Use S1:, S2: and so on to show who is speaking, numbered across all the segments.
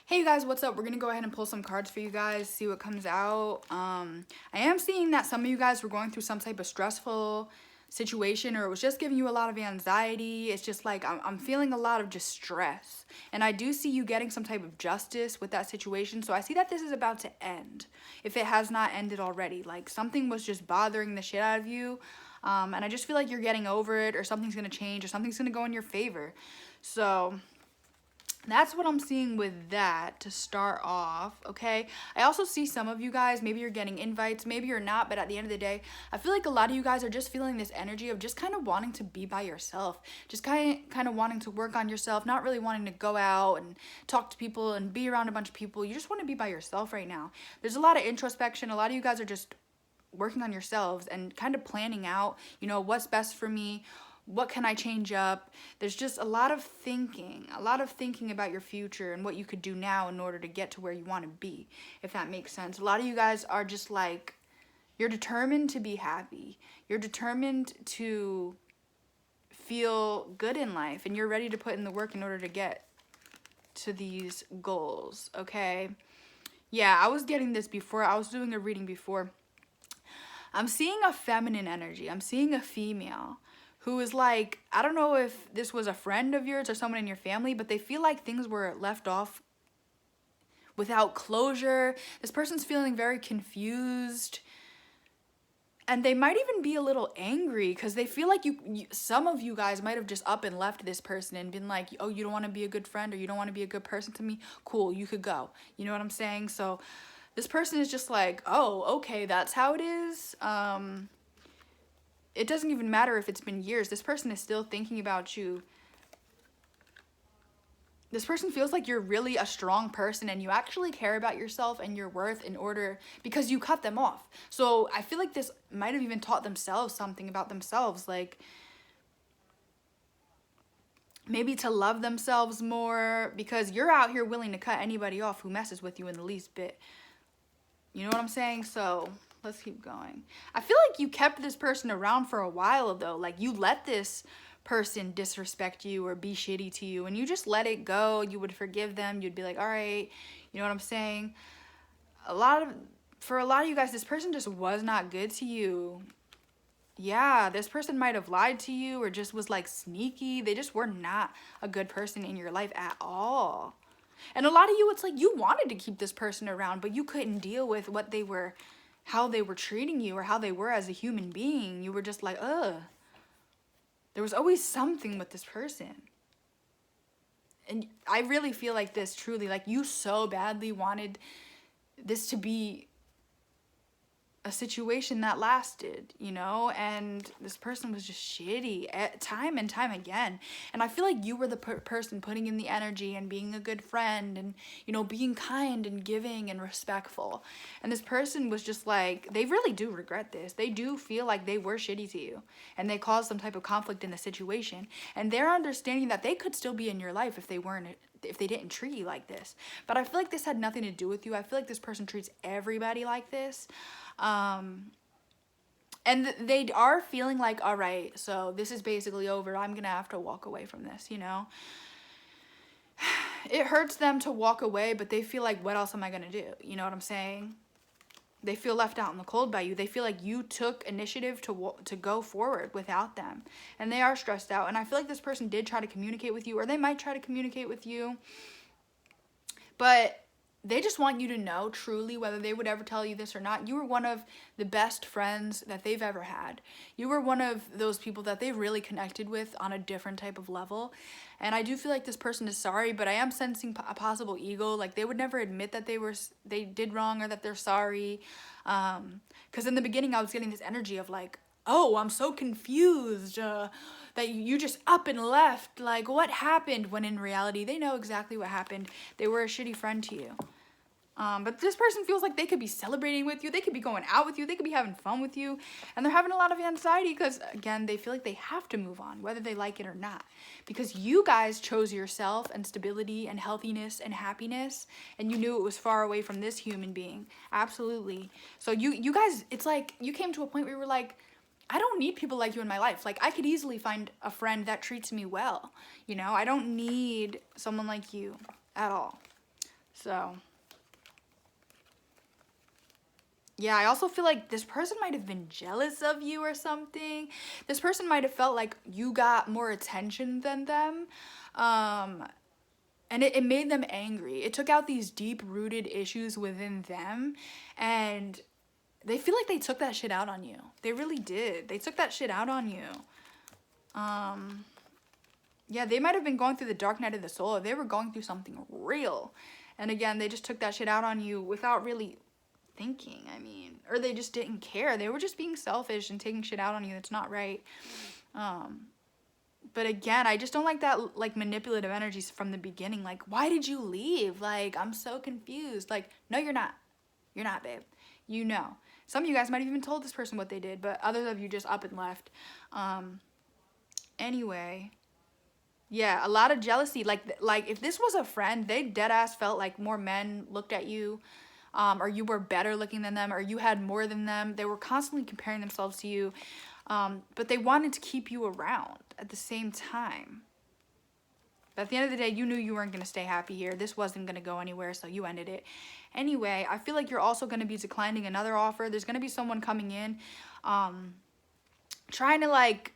S1: Hey you guys, what's up? We're gonna go ahead and pull some cards for you guys, see what comes out. I am seeing that some of you guys were going through some type of stressful situation, or it was just giving you a lot of anxiety. It's just like I'm feeling a lot of just stress, and I do see you getting some type of justice with that situation. So I see that this is about to end, if it has not ended already. Like something was just bothering the shit out of you, and I just feel like you're getting over it, or something's gonna change, or something's gonna go in your favor. So that's what I'm seeing with that to start off, okay? I also see some of you guys, maybe you're getting invites, maybe you're not, but at the end of the day, I feel like a lot of you guys are just feeling this energy of just kind of wanting to be by yourself, just kind of wanting to work on yourself, not really wanting to go out and talk to people and be around a bunch of people. You just want to be by yourself right now. There's a lot of introspection. A lot of you guys are just working on yourselves and kind of planning out, what's best for me, what can I change up. There's just a lot of thinking about your future and what you could do now in order to get to where you want to be, if that makes sense. A lot of you guys are just like, you're determined to be happy. You're determined to feel good in life, and you're ready to put in the work in order to get to these goals, okay? Yeah, I was getting this before. I was doing a reading before. I'm seeing a feminine energy. I'm seeing a female who is like, I don't know if this was a friend of yours or someone in your family, but they feel like things were left off without closure. This person's feeling very confused. And they might even be a little angry because they feel like some of you guys might have just up and left this person and been like, oh, you don't want to be a good friend, or you don't want to be a good person to me? Cool, you could go. You know what I'm saying? So this person is just like, oh, okay, that's how it is. It doesn't even matter if it's been years. This person is still thinking about you. This person feels like you're really a strong person and you actually care about yourself and your worth because you cut them off. So I feel like this might have even taught themselves something about themselves, like maybe to love themselves more, because you're out here willing to cut anybody off who messes with you in the least bit. You know what I'm saying? So let's keep going. I feel like you kept this person around for a while though. Like you let this person disrespect you or be shitty to you, and you just let it go. You would forgive them. You'd be like, all right, you know what I'm saying? For a lot of you guys, this person just was not good to you. Yeah, this person might have lied to you or just was like sneaky. They just were not a good person in your life at all. And a lot of you, it's like you wanted to keep this person around, but you couldn't deal with how they were treating you or how they were as a human being. You were just like, ugh. There was always something with this person. And I really feel like this, truly, like you so badly wanted this to be a situation that lasted, and this person was just shitty time and time again. And I feel like you were the person putting in the energy and being a good friend and, being kind and giving and respectful. And this person was just like, they really do regret this. They do feel like they were shitty to you and they caused some type of conflict in the situation. And they're understanding that they could still be in your life if they didn't treat you like this. But I feel like this had nothing to do with you. I feel like this person treats everybody like this. And they are feeling like, all right, so this is basically over. I'm going to have to walk away from this, It hurts them to walk away, but they feel like, what else am I going to do? You know what I'm saying? They feel left out in the cold by you. They feel like you took initiative to go forward without them. And they are stressed out. And I feel like this person did try to communicate with you, or they might try to communicate with you. But they just want you to know, truly, whether they would ever tell you this or not, you were one of the best friends that they've ever had. You were one of those people that they really connected with on a different type of level. And I do feel like this person is sorry, but I am sensing a possible ego. Like they would never admit that they did wrong or that they're sorry. Because in the beginning I was getting this energy of like, oh, I'm so confused that you just up and left. Like, what happened? When in reality, they know exactly what happened. They were a shitty friend to you. But this person feels like they could be celebrating with you. They could be going out with you. They could be having fun with you. And they're having a lot of anxiety because, again, they feel like they have to move on, whether they like it or not. Because you guys chose yourself and stability and healthiness and happiness. And you knew it was far away from this human being. Absolutely. So you guys, it's like you came to a point where you were like, I don't need people like you in my life. Like, I could easily find a friend that treats me well. I don't need someone like you at all. So yeah, I also feel like this person might have been jealous of you or something. This person might have felt like you got more attention than them. And it made them angry. It took out these deep-rooted issues within them. And they feel like they took that shit out on you. They really did. They took that shit out on you. Yeah, they might have been going through the dark night of the soul. They were going through something real. And again, they just took that shit out on you without really thinking, I mean. Or they just didn't care. They were just being selfish and taking shit out on you. That's not right. But again, I just don't like that, like, manipulative energies from the beginning. Like, why did you leave? Like, I'm so confused. Like, no, you're not. You're not, babe. You know. Some of you guys might have even told this person what they did, but others of you just up and left. Anyway, yeah, a lot of jealousy. Like if this was a friend, they dead ass felt like more men looked at you, or you were better looking than them, or you had more than them. They were constantly comparing themselves to you, but they wanted to keep you around at the same time. But at the end of the day, you knew you weren't going to stay happy here. This wasn't going to go anywhere, so you ended it. Anyway, I feel like you're also going to be declining another offer. There's going to be someone coming in, trying to, like,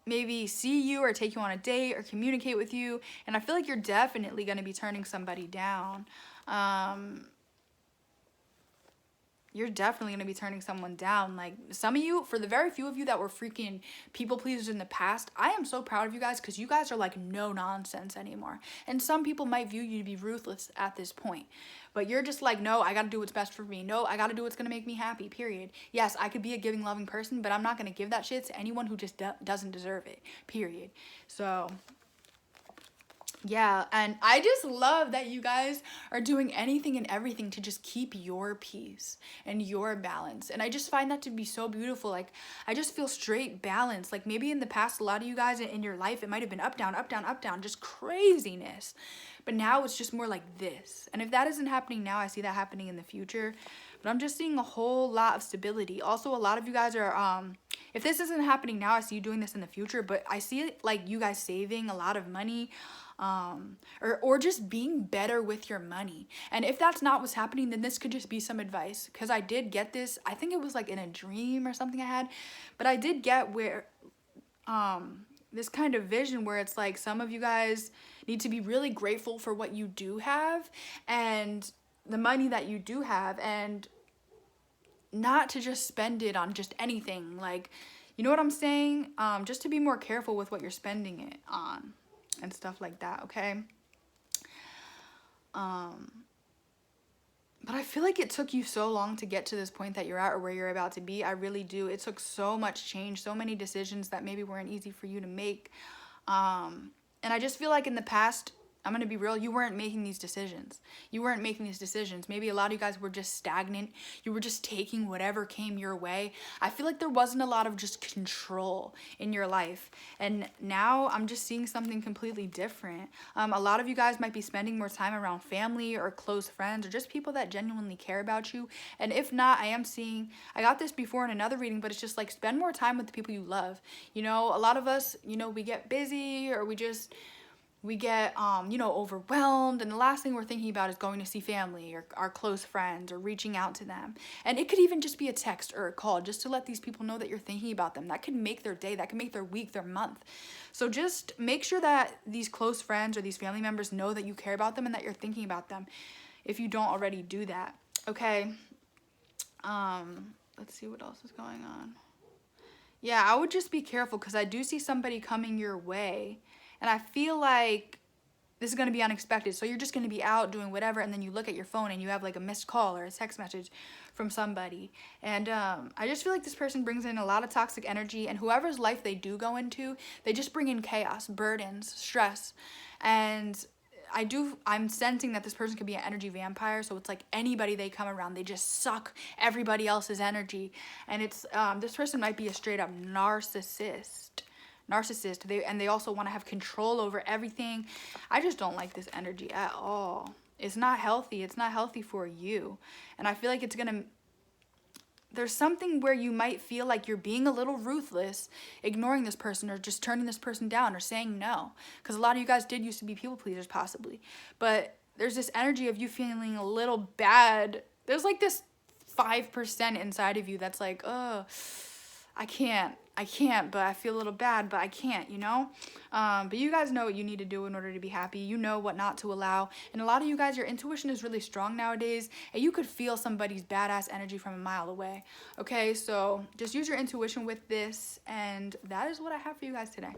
S1: maybe see you or take you on a date or communicate with you. And I feel like you're definitely going to be turning somebody down. You're definitely going to be turning someone down. Like, some of you, for the very few of you that were freaking people pleasers in the past, I am so proud of you guys, because you guys are like no nonsense anymore. And some people might view you to be ruthless at this point, but you're just like, no, I got to do what's best for me. No, I got to do what's going to make me happy, period. Yes, I could be a giving, loving person, but I'm not going to give that shit to anyone who just doesn't deserve it, period. So yeah, and I just love that you guys are doing anything and everything to just keep your peace and your balance. And I just find that to be so beautiful. Like, I just feel straight balance. Like, maybe in the past, a lot of you guys in your life, it might have been up, down, up, down, up, down, just craziness. But now it's just more like this. And if that isn't happening now, I see that happening in the future. But I'm just seeing a whole lot of stability. Also, a lot of you guys are, if this isn't happening now, I see you doing this in the future. But I see it like you guys saving a lot of money, or just being better with your money. And if that's not what's happening, then this could just be some advice, because I did get this, I think it was like in a dream or something I had, but I did get where this kind of vision where it's like some of you guys need to be really grateful for what you do have and the money that you do have, and not to just spend it on just anything. Like, you know what I'm saying? Just to be more careful with what you're spending it on and stuff like that, okay? But I feel like it took you so long to get to this point that you're at, or where you're about to be. I really do. It took so much change, so many decisions that maybe weren't easy for you to make. And I just feel like in the past, I'm going to be real, you weren't making these decisions. You weren't making these decisions. Maybe a lot of you guys were just stagnant. You were just taking whatever came your way. I feel like there wasn't a lot of just control in your life. And now I'm just seeing something completely different. A lot of you guys might be spending more time around family or close friends, or just people that genuinely care about you. And if not, I got this before in another reading, but it's just like, spend more time with the people you love. You know, a lot of us, you know, we get busy, or we get you know, overwhelmed, and the last thing we're thinking about is going to see family or our close friends, or reaching out to them. And it could even just be a text or a call, just to let these people know that you're thinking about them. That could make their day, that could make their week, their month. So just make sure that these close friends or these family members know that you care about them and that you're thinking about them, if you don't already do that, okay? Let's see what else is going on. Yeah, I would just be careful, because I do see somebody coming your way. And I feel like this is going to be unexpected. So you're just going to be out doing whatever, and then you look at your phone and you have like a missed call or a text message from somebody. And I just feel like this person brings in a lot of toxic energy, and whoever's life they do go into, they just bring in chaos, burdens, stress. And I'm sensing that this person could be an energy vampire. So it's like anybody they come around, they just suck everybody else's energy. And it's this person might be a straight up narcissist. They also want to have control over everything. I just don't like this energy at all. It's not healthy. It's not healthy for you. And I feel like there's something where you might feel like you're being a little ruthless, ignoring this person, or just turning this person down, or saying no. Because a lot of you guys did used to be people pleasers, possibly. But there's this energy of you feeling a little bad. There's like this 5% inside of you that's like, oh, I can't, but I feel a little bad, but I can't, you know? But you guys know what you need to do in order to be happy. You know what not to allow. And a lot of you guys, your intuition is really strong nowadays, and you could feel somebody's badass energy from a mile away. Okay, so just use your intuition with this, and that is what I have for you guys today.